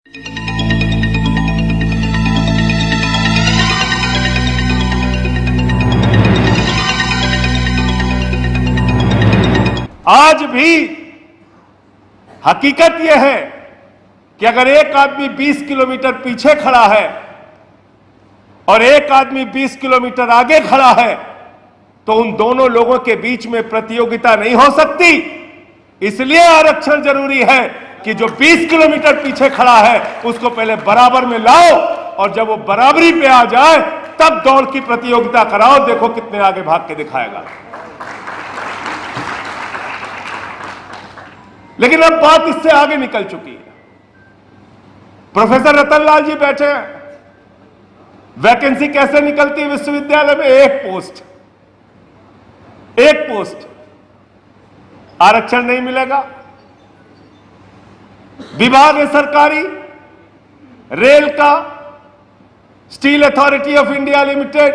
आज भी हकीकत यह है कि अगर एक आदमी 20 किलोमीटर पीछे खड़ा है और एक आदमी 20 किलोमीटर आगे खड़ा है तो उन दोनों लोगों के बीच में प्रतियोगिता नहीं हो सकती। इसलिए आरक्षण जरूरी है कि जो 20 किलोमीटर पीछे खड़ा है उसको पहले बराबर में लाओ और जब वो बराबरी पे आ जाए तब दौड़ की प्रतियोगिता कराओ, देखो कितने आगे भाग के दिखाएगा। लेकिन अब बात इससे आगे निकल चुकी है। प्रोफेसर रतन लाल जी बैठे हैं। वैकेंसी कैसे निकलती है विश्वविद्यालय में? एक पोस्ट आरक्षण नहीं मिलेगा। विभाग है सरकारी, रेल का, steel authority of India limited,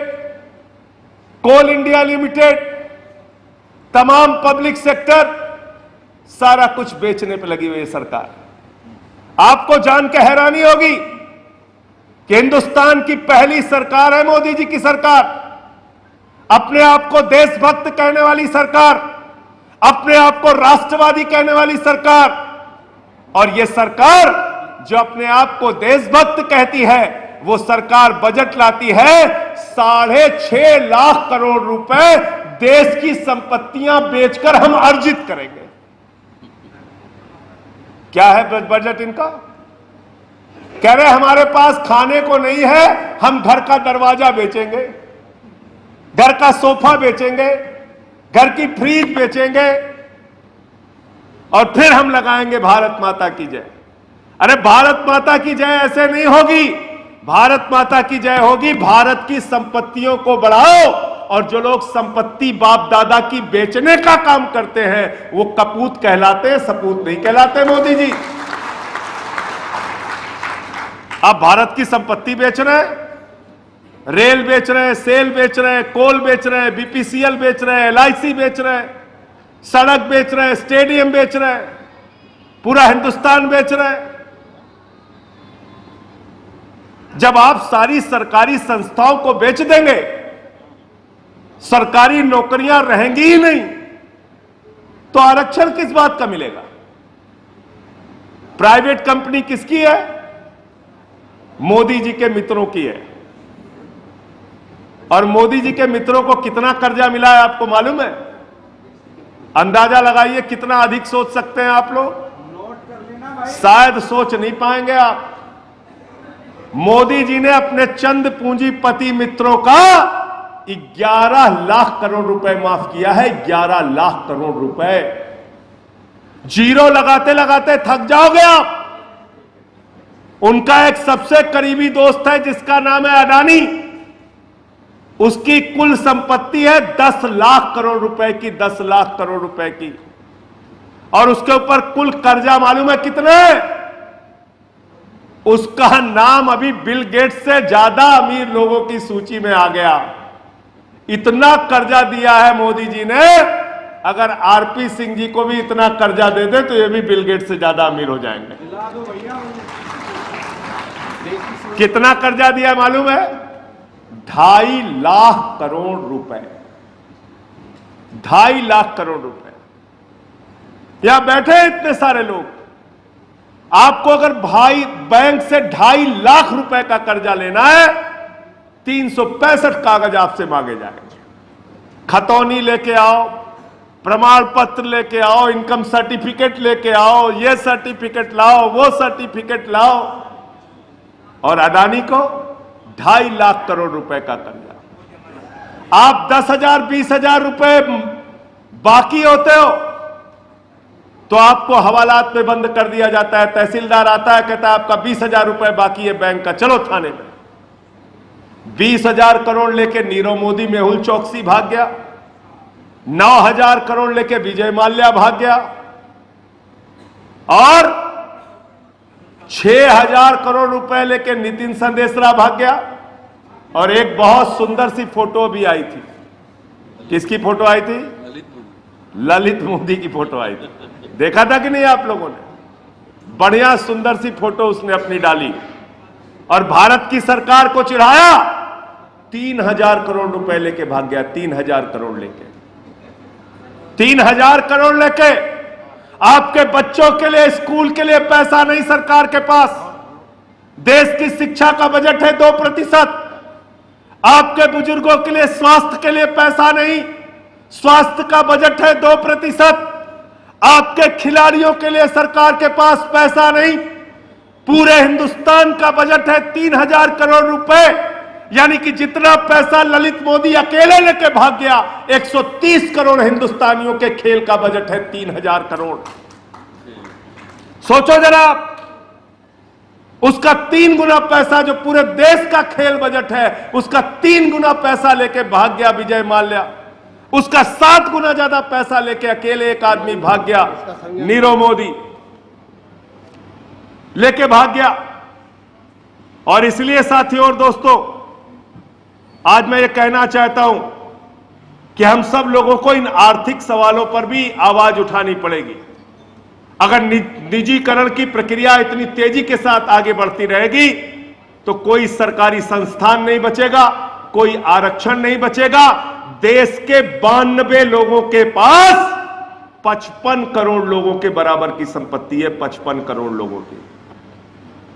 coal India limited, तमाम पब्लिक सेक्टर, सारा कुछ बेचने पे लगी हुई है सरकार। आपको जान के हैरानी होगी कि हिंदुस्तान की पहली सरकार है मोदी जी की सरकार, अपने आप को देशभक्त कहने वाली सरकार, अपने आप को राष्ट्रवादी कहने वाली सरकार। और यह सरकार जो अपने आप को देशभक्त कहती है वो सरकार बजट लाती है 6.5 लाख करोड़ रुपए देश की संपत्तियां बेचकर हम अर्जित करेंगे। क्या है बजट इनका? कह रहे हमारे पास खाने को नहीं है, हम घर का दरवाजा बेचेंगे, घर का सोफा बेचेंगे, घर की फ्रिज बेचेंगे और फिर हम लगाएंगे भारत माता की जय। अरे भारत माता की जय ऐसे नहीं होगी। भारत माता की जय होगी भारत की संपत्तियों को बढ़ाओ, और जो लोग संपत्ति बाप दादा की बेचने का काम करते हैं वो कपूत कहलाते हैं, सपूत नहीं कहलाते। मोदी जी आप भारत की संपत्ति बेच रहे हैं, रेल बेच रहे हैं, सेल बेच रहे हैं, कोल बेच रहे हैं, बीपीसीएल बेच रहे हैं, एलआईसी बेच रहे हैं, सड़क बेच रहे हैं, स्टेडियम बेच रहे हैं, पूरा हिंदुस्तान बेच रहे हैं। जब आप सारी सरकारी संस्थाओं को बेच देंगे, सरकारी नौकरियां रहेंगी ही नहीं, तो आरक्षण किस बात का मिलेगा? प्राइवेट कंपनी किसकी है? मोदी जी के मित्रों की है। और मोदी जी के मित्रों को कितना कर्जा मिला है आपको मालूम है? अंदाजा लगाइए कितना अधिक सोच सकते हैं आप लोग? शायद सोच नहीं पाएंगे आप। मोदी जी ने अपने चंद पूंजीपति मित्रों का 11 लाख करोड़ रुपए माफ किया है। 11 लाख करोड़ रुपए। जीरो लगाते लगाते थक जाओगे आप। उनका एक सबसे करीबी दोस्त है जिसका नाम है अडानी, उसकी कुल संपत्ति है 10 लाख करोड़ रुपए की, 10 लाख करोड़ रुपए की। और उसके ऊपर कुल कर्जा मालूम है कितने? उसका नाम अभी बिल गेट्स से ज्यादा अमीर लोगों की सूची में आ गया। इतना कर्जा दिया है मोदी जी ने, अगर आरपी सिंह जी को भी इतना कर्जा दे दे तो ये भी बिल गेट्स से ज्यादा अमीर हो जाएंगे। कितना कर्जा दिया मालूम है? 2.5 लाख करोड़ रुपए। 2.5 लाख करोड़ रुपए। यहां बैठे हैं इतने सारे लोग। आपको अगर भाई बैंक से 2.5 लाख रुपए का कर्जा लेना है, 365 कागज आपसे मांगे जाएंगे। खतौनी लेके आओ, प्रमाण पत्र लेके आओ, इनकम सर्टिफिकेट लेके आओ, ये सर्टिफिकेट लाओ, वो सर्टिफिकेट लाओ। और अडानी को 2.5 लाख करोड़ रुपए का कर्जा। आप 10,000 20,000 रुपए बाकी होते हो तो आपको हवालात में बंद कर दिया जाता है। तहसीलदार आता है, कहता है आपका 20,000 रुपए बाकी है बैंक का, चलो थाने में। 20,000 करोड़ लेके नीरव मोदी मेहुल चौकसी भाग गया। 9,000 करोड़ लेके विजय माल्या भाग गया। और 6,000 करोड़ रुपए लेके नितिन संदेशरा भाग गया। और एक बहुत सुंदर सी फोटो भी आई थी। किसकी फोटो आई थी? ललित मोदी की फोटो आई थी। देखा था कि नहीं आप लोगों ने? बढ़िया सुंदर सी फोटो उसने अपनी डाली और भारत की सरकार को चिढ़ाया। 3000 करोड़ रुपए लेके भाग गया, 3000 करोड़ लेके, 3000 करोड़ लेके। आपके बच्चों के लिए, स्कूल के लिए पैसा नहीं सरकार के पास। देश की शिक्षा का बजट है 2%। आपके बुजुर्गों के लिए, स्वास्थ्य के लिए पैसा नहीं, स्वास्थ्य का बजट है 2%। आपके खिलाड़ियों के लिए सरकार के पास पैसा नहीं। पूरे हिंदुस्तान का बजट है 3000 करोड़ रुपए, यानी कि जितना पैसा ललित मोदी अकेले लेके भाग गया, 130 करोड़ हिंदुस्तानियों के खेल का बजट है 3000 करोड़। सोचो जरा, उसका 3 गुना पैसा, जो पूरे देश का खेल बजट है, उसका 3 गुना पैसा लेके भाग गया विजय माल्या। उसका 7 गुना ज्यादा पैसा लेके अकेले एक आदमी भाग गया, नीरव मोदी लेके भाग गया। और इसलिए साथियों और दोस्तों, आज मैं ये कहना चाहता हूं कि हम सब लोगों को इन आर्थिक सवालों पर भी आवाज उठानी पड़ेगी। अगर निजीकरण की प्रक्रिया इतनी तेजी के साथ आगे बढ़ती रहेगी तो कोई सरकारी संस्थान नहीं बचेगा, कोई आरक्षण नहीं बचेगा। देश के 92 लोगों के पास 55 करोड़ लोगों के बराबर की संपत्ति है, 55 करोड़ लोगों की।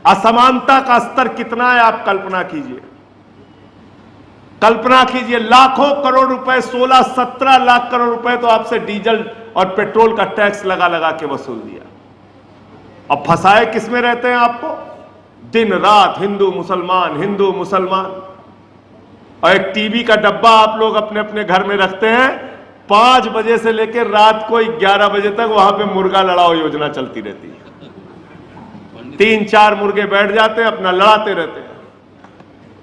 असमानता का स्तर कितना है आप कल्पना कीजिए, कल्पना कीजिए। लाखों करोड़ रुपए, 16-17 लाख करोड़ रुपए तो आपसे डीजल और पेट्रोल का टैक्स लगा लगा के वसूल दिया। अब फंसाए किसमें रहते हैं आपको? दिन रात हिंदू मुसलमान, हिंदू मुसलमान। और एक टीवी का डब्बा आप लोग अपने अपने घर में रखते हैं, 5 बजे से लेकर रात को 11 बजे तक वहां पे मुर्गा लड़ाओ योजना चलती रहती है। 3-4 मुर्गे बैठ जाते हैं, अपना लड़ाते रहते हैं,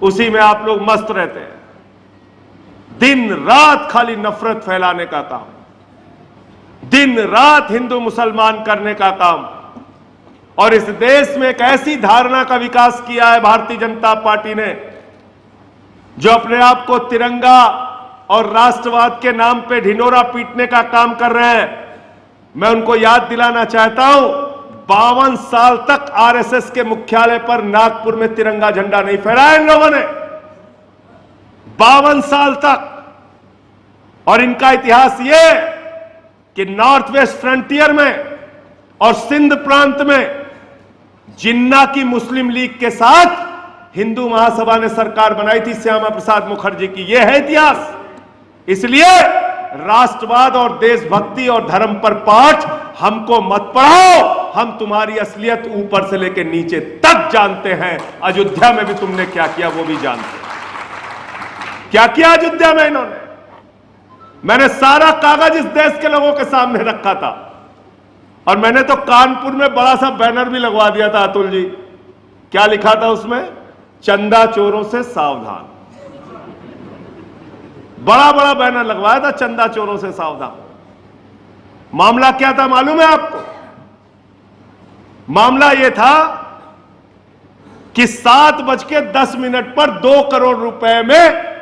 उसी में आप लोग मस्त रहते हैं। दिन रात खाली नफरत फैलाने का काम, दिन रात हिंदू मुसलमान करने का काम। और इस देश में एक ऐसी धारणा का विकास किया है भारतीय जनता पार्टी ने, जो अपने आप को तिरंगा और राष्ट्रवाद के नाम पे ढिंढोरा पीटने का काम कर रहे हैं। मैं उनको याद दिलाना चाहता हूं, 52 साल तक आरएसएस के मुख्यालय पर नागपुर में तिरंगा झंडा नहीं फहराया इन लोगों ने, 52 साल तक। और इनका इतिहास यह कि नॉर्थ वेस्ट फ्रंटियर में और सिंध प्रांत में जिन्ना की मुस्लिम लीग के साथ हिंदू महासभा ने सरकार बनाई थी, श्यामा प्रसाद मुखर्जी की। यह है इतिहास। इसलिए राष्ट्रवाद और देशभक्ति और धर्म पर पाठ हमको मत पढ़ाओ, हम तुम्हारी असलियत ऊपर से लेकर नीचे तक जानते हैं। अयोध्या में भी तुमने क्या किया वो भी जानते हैं। क्या किया अयोध्या में इन्होंने? मैंने सारा कागज इस देश के लोगों के सामने रखा था, और मैंने तो कानपुर में बड़ा सा बैनर भी लगवा दिया था। अतुल जी, क्या लिखा था उसमें? चंदा चोरों से सावधान। बड़ा बड़ा बैनर लगवाया था, चंदा चोरों से सावधान। मामला क्या था मालूम है आपको? मामला यह था कि 7:10 पर 2 करोड़ रुपए में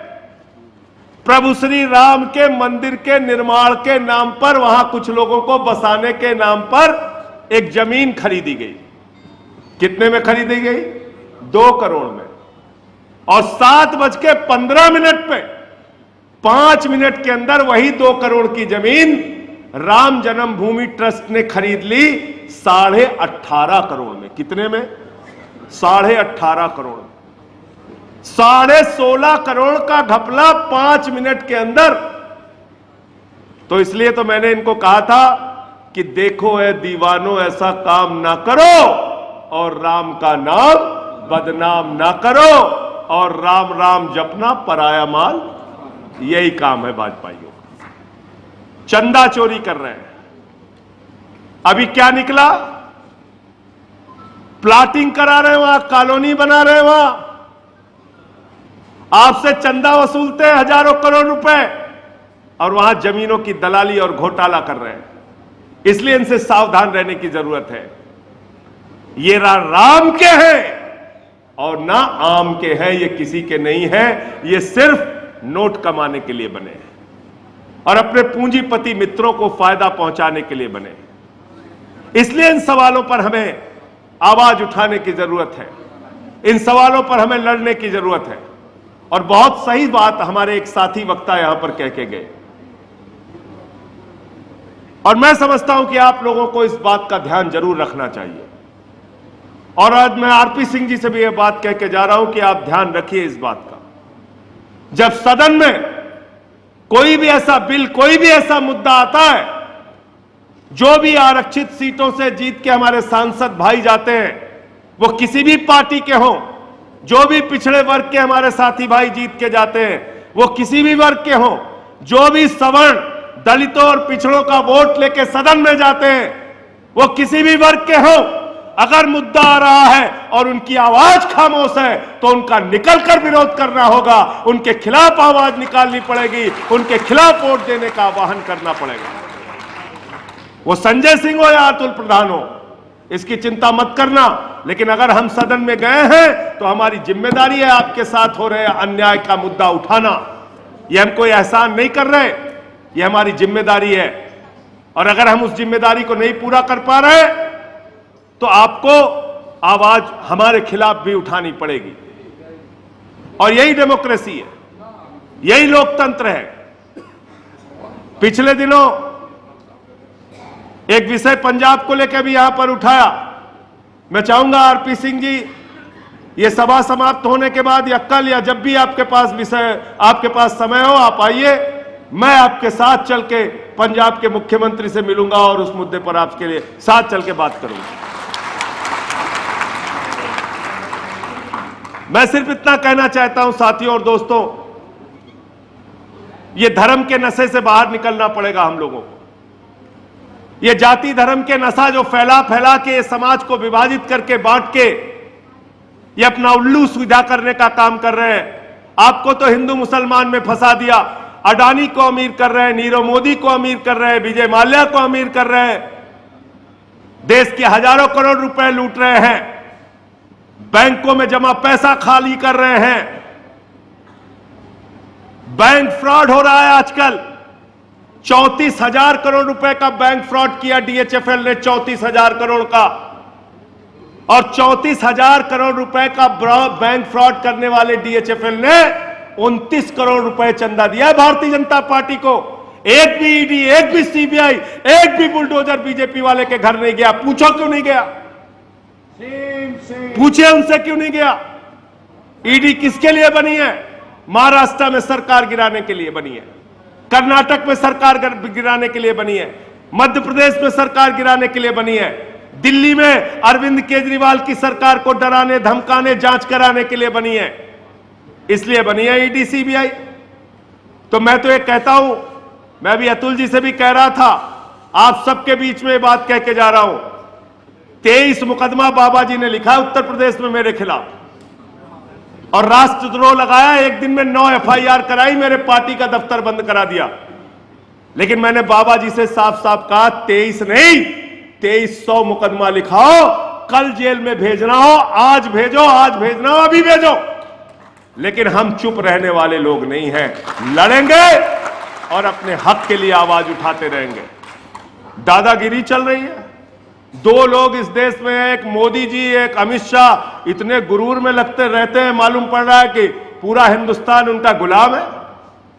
प्रभु श्री राम के मंदिर के निर्माण के नाम पर, वहां कुछ लोगों को बसाने के नाम पर एक जमीन खरीदी गई। कितने में खरीदी गई? 2 करोड़ में। और 7:15 पे 5 मिनट के अंदर वही 2 करोड़ की जमीन राम जन्मभूमि ट्रस्ट ने खरीद ली 18.5 करोड़ में। कितने में? 18.5 करोड़। 16.5 करोड़ का घपला 5 मिनट के अंदर। तो इसलिए तो मैंने इनको कहा था कि देखो ए दीवानों, ऐसा काम ना करो और राम का नाम बदनाम ना करो, और राम राम जपना पराया माल, यही काम है भाजपाइयों का। चंदा चोरी कर रहे हैं। अभी क्या निकला? प्लाटिंग करा रहे हैं, वहां कॉलोनी बना रहे हैं, वहां आपसे चंदा वसूलते हैं हजारों करोड़ रुपए, और वहां जमीनों की दलाली और घोटाला कर रहे हैं। इसलिए इनसे सावधान रहने की जरूरत है। ये राम के हैं और ना आम के हैं, ये किसी के नहीं है। ये सिर्फ नोट कमाने के लिए बने हैं और अपने पूंजीपति मित्रों को फायदा पहुंचाने के लिए बने हैं। इसलिए इन सवालों पर हमें आवाज उठाने की जरूरत है। इन सवालों पर हमें लड़ने की जरूरत है। और बहुत सही बात हमारे एक साथी वक्ता यहां पर कह के गए, और मैं समझता हूं कि आप लोगों को इस बात का ध्यान जरूर रखना चाहिए। और आज मैं आरपी सिंह जी से भी यह बात कह के जा रहा हूं कि आप ध्यान रखिए इस बात का, जब सदन में कोई भी ऐसा बिल, कोई भी ऐसा मुद्दा आता है, जो भी आरक्षित सीटों से जीत के हमारे सांसद भाई जाते हैं, वो किसी भी पार्टी के हों, जो भी पिछड़े वर्ग के हमारे साथी भाई जीत के जाते हैं, वो किसी भी वर्ग के हों, जो भी सवर्ण, दलितों और पिछड़ों का वोट लेके सदन में जाते हैं, वो किसी भी वर्ग के हों, अगर मुद्दा आ रहा है और उनकी आवाज खामोश है तो उनका निकलकर विरोध करना होगा, उनके खिलाफ आवाज निकालनी पड़ेगी, उनके खिलाफ वोट देने का आह्वान करना पड़ेगा। वो संजय सिंह हो या अतुल प्रधान हो, इसकी चिंता मत करना। लेकिन अगर हम सदन में गए हैं तो हमारी जिम्मेदारी है आपके साथ हो रहे अन्याय का मुद्दा उठाना। ये हम कोई एहसान नहीं कर रहे, ये हमारी जिम्मेदारी है। और अगर हम उस जिम्मेदारी को नहीं पूरा कर पा रहे तो आपको आवाज हमारे खिलाफ भी उठानी पड़ेगी। और यही डेमोक्रेसी है, यही लोकतंत्र है। पिछले दिनों एक विषय पंजाब को लेकर भी यहां पर उठाया। मैं चाहूंगा आरपी सिंह जी, ये सभा समाप्त होने के बाद या कल या जब भी आपके पास विषय, आपके पास समय हो, आप आइए, मैं आपके साथ चल के पंजाब के मुख्यमंत्री से मिलूंगा और उस मुद्दे पर आपके लिए साथ चल के बात करूंगा। मैं सिर्फ इतना कहना चाहता हूं साथियों और दोस्तों, ये धर्म के नशे से बाहर निकलना पड़ेगा हम लोगों को। ये जाति धर्म के नशा जो फैला फैला के समाज को विभाजित करके बांट के ये अपना उल्लू सीधा करने का काम कर रहे हैं। आपको तो हिंदू मुसलमान में फंसा दिया, अडानी को अमीर कर रहे हैं, नीरव मोदी को अमीर कर रहे हैं, विजय माल्या को अमीर कर रहे हैं, देश के हजारों करोड़ रुपए लूट रहे हैं, बैंकों में जमा पैसा खाली कर रहे हैं। बैंक फ्रॉड हो रहा है आजकल। 34,000 करोड़ रुपए का बैंक फ्रॉड किया डीएचएफएल ने, 34,000 करोड़ का। और 34,000 करोड़ रुपए का बैंक फ्रॉड करने वाले डीएचएफएल ने 29 करोड़ रुपए चंदा दिया है भारतीय जनता पार्टी को। एक भी ईडी, एक भी सीबीआई, एक भी बुलडोजर बीजेपी वाले के घर नहीं गया। पूछो क्यों नहीं गया? पूछे उनसे क्यों नहीं गया? ईडी किसके लिए बनी है? महाराष्ट्र में सरकार गिराने के लिए बनी है, कर्नाटक में सरकार गिराने के लिए बनी है, मध्य प्रदेश में सरकार गिराने के लिए बनी है, दिल्ली में अरविंद केजरीवाल की सरकार को डराने, धमकाने, जांच कराने के लिए बनी है। इसलिए बनी है ईडी सीबीआई। तो मैं तो ये कहता हूं, मैं भी अतुल जी से भी कह रहा था, आप सबके बीच में बात कह के जा रहा हूं, 23 मुकदमा बाबा जी ने लिखा उत्तर प्रदेश में मेरे खिलाफ, और राष्ट्रद्रोह लगाया। एक दिन में 9 एफआईआर कराई, मेरे पार्टी का दफ्तर बंद करा दिया। लेकिन मैंने बाबा जी से साफ साफ कहा, 23 नहीं 2300 मुकदमा लिखाओ, कल जेल में भेजना हो आज भेजो, आज भेजना हो अभी भेजो। लेकिन हम चुप रहने वाले लोग नहीं हैं, लड़ेंगे और अपने हक के लिए आवाज उठाते रहेंगे। दादागिरी चल रही है। 2 लोग इस देश में, एक मोदी जी, एक अमित शाह, इतने गुरूर में लगते रहते हैं, मालूम पड़ रहा है कि पूरा हिंदुस्तान उनका गुलाम है।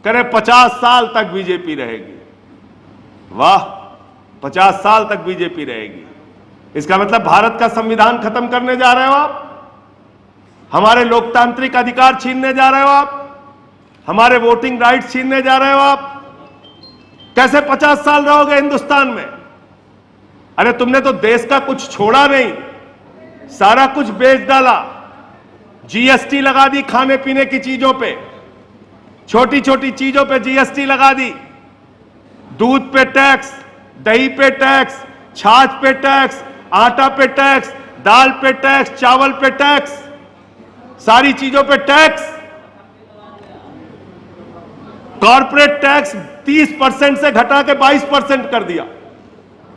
करे 50 साल तक बीजेपी रहेगी। वाह, 50 साल तक बीजेपी रहेगी। इसका मतलब भारत का संविधान खत्म करने जा रहे हो आप, हमारे लोकतांत्रिक अधिकार छीनने जा रहे हो आप, हमारे वोटिंग राइट्स छीनने जा रहे हो आप। कैसे 50 साल रहोगे हिंदुस्तान में? अरे तुमने तो देश का कुछ छोड़ा नहीं, सारा कुछ बेच डाला। जीएसटी लगा दी खाने पीने की चीजों पे, छोटी छोटी चीजों पे जीएसटी लगा दी। दूध पे टैक्स, दही पे टैक्स, छाछ पे टैक्स, आटा पे टैक्स, दाल पे टैक्स, चावल पे टैक्स, सारी चीजों पे टैक्स। कॉर्पोरेट टैक्स 30% से घटा के 22% कर दिया।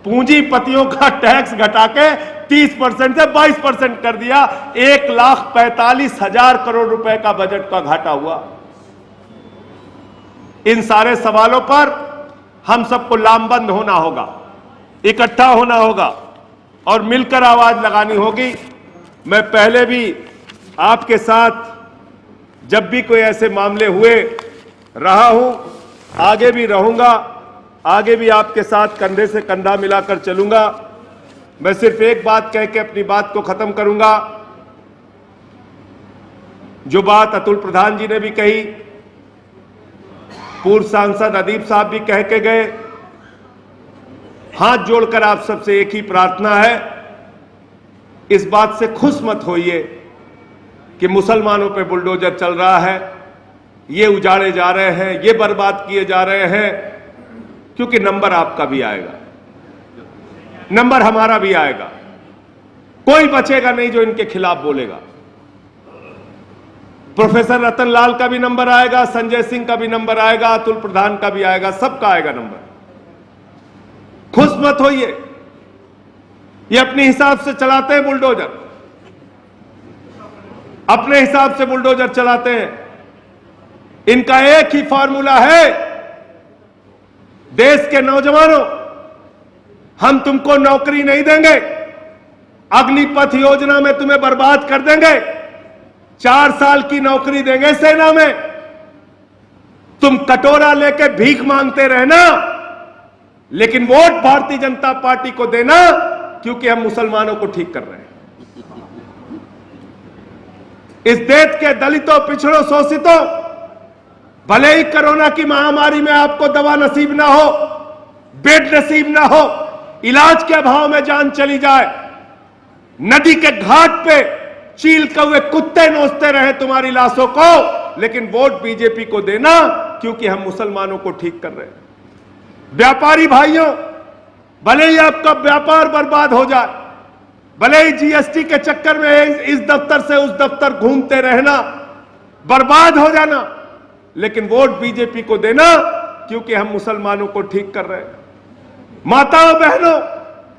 पूंजीपतियों का टैक्स घटा के 30% से 22% कर दिया। 1,45,000 करोड़ रुपए का बजट का घाटा हुआ। इन सारे सवालों पर हम सबको लामबंद होना होगा, इकट्ठा होना होगा और मिलकर आवाज लगानी होगी। मैं पहले भी आपके साथ जब भी कोई ऐसे मामले हुए रहा हूं, आगे भी रहूंगा, आगे भी आपके साथ कंधे से कंधा मिलाकर चलूंगा। मैं सिर्फ एक बात कह के अपनी बात को खत्म करूंगा। जो बात अतुल प्रधान जी ने भी कही, पूर्व सांसद अदीप साहब भी कह के गए, हाथ जोड़कर आप सबसे एक ही प्रार्थना है, इस बात से खुश मत होइए कि मुसलमानों पे बुलडोजर चल रहा है, ये उजाड़े जा रहे हैं, ये बर्बाद किए जा रहे हैं, क्योंकि नंबर आपका भी आएगा, नंबर हमारा भी आएगा। कोई बचेगा नहीं जो इनके खिलाफ बोलेगा। प्रोफेसर रतन लाल का भी नंबर आएगा, संजय सिंह का भी नंबर आएगा, अतुल प्रधान का भी आएगा, सबका आएगा नंबर। खुश मत होइए, ये अपने हिसाब से चलाते हैं बुलडोजर, अपने हिसाब से बुलडोजर चलाते हैं। इनका एक ही फॉर्मूला है, देश के नौजवानों, हम तुमको नौकरी नहीं देंगे, अग्निपथ योजना में तुम्हें बर्बाद कर देंगे, 4 साल की नौकरी देंगे सेना में, तुम कटोरा लेके भीख मांगते रहना, लेकिन वोट भारतीय जनता पार्टी को देना, क्योंकि हम मुसलमानों को ठीक कर रहे हैं। इस देश के दलितों, पिछड़ों, शोषितों, भले ही कोरोना की महामारी में आपको दवा नसीब ना हो, बेड नसीब ना हो, इलाज के अभाव में जान चली जाए, नदी के घाट पे चील कौवे कुत्ते नोचते रहे तुम्हारी लाशों को, लेकिन वोट बीजेपी को देना, क्योंकि हम मुसलमानों को ठीक कर रहे हैं। व्यापारी भाइयों, भले ही आपका व्यापार बर्बाद हो जाए, भले ही जीएसटी के चक्कर में इस दफ्तर से उस दफ्तर घूमते रहना, बर्बाद हो जाना, लेकिन वोट बीजेपी को देना, क्योंकि हम मुसलमानों को ठीक कर रहे हैं। माताओं बहनों,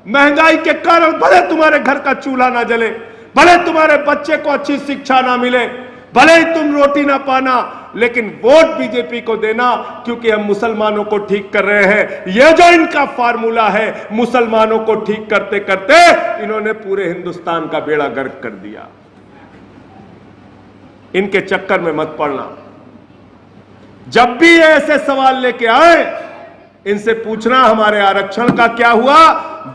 महंगाई के कारण भले तुम्हारे घर का चूल्हा ना जले, भले तुम्हारे बच्चे को अच्छी शिक्षा ना मिले, भले ही तुम रोटी ना पाना, लेकिन वोट बीजेपी को देना, क्योंकि हम मुसलमानों को ठीक कर रहे हैं। यह जो इनका फार्मूला है, मुसलमानों को ठीक करते करते इन्होंने पूरे हिंदुस्तान का बेड़ा गर्क कर दिया। इनके चक्कर में मत पड़ना। जब भी ऐसे सवाल लेके आए, इनसे पूछना हमारे आरक्षण का क्या हुआ,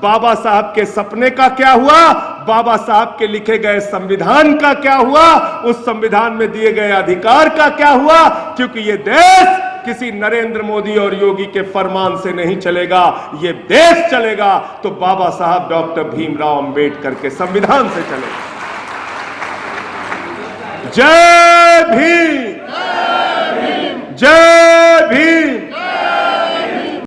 बाबा साहब के सपने का क्या हुआ, बाबा साहब के लिखे गए संविधान का क्या हुआ, उस संविधान में दिए गए अधिकार का क्या हुआ, क्योंकि ये देश किसी नरेंद्र मोदी और योगी के फरमान से नहीं चलेगा। ये देश चलेगा तो बाबा साहब डॉक्टर भीमराव अंबेडकर के संविधान से चलेगा। जय भीम, जय भीम।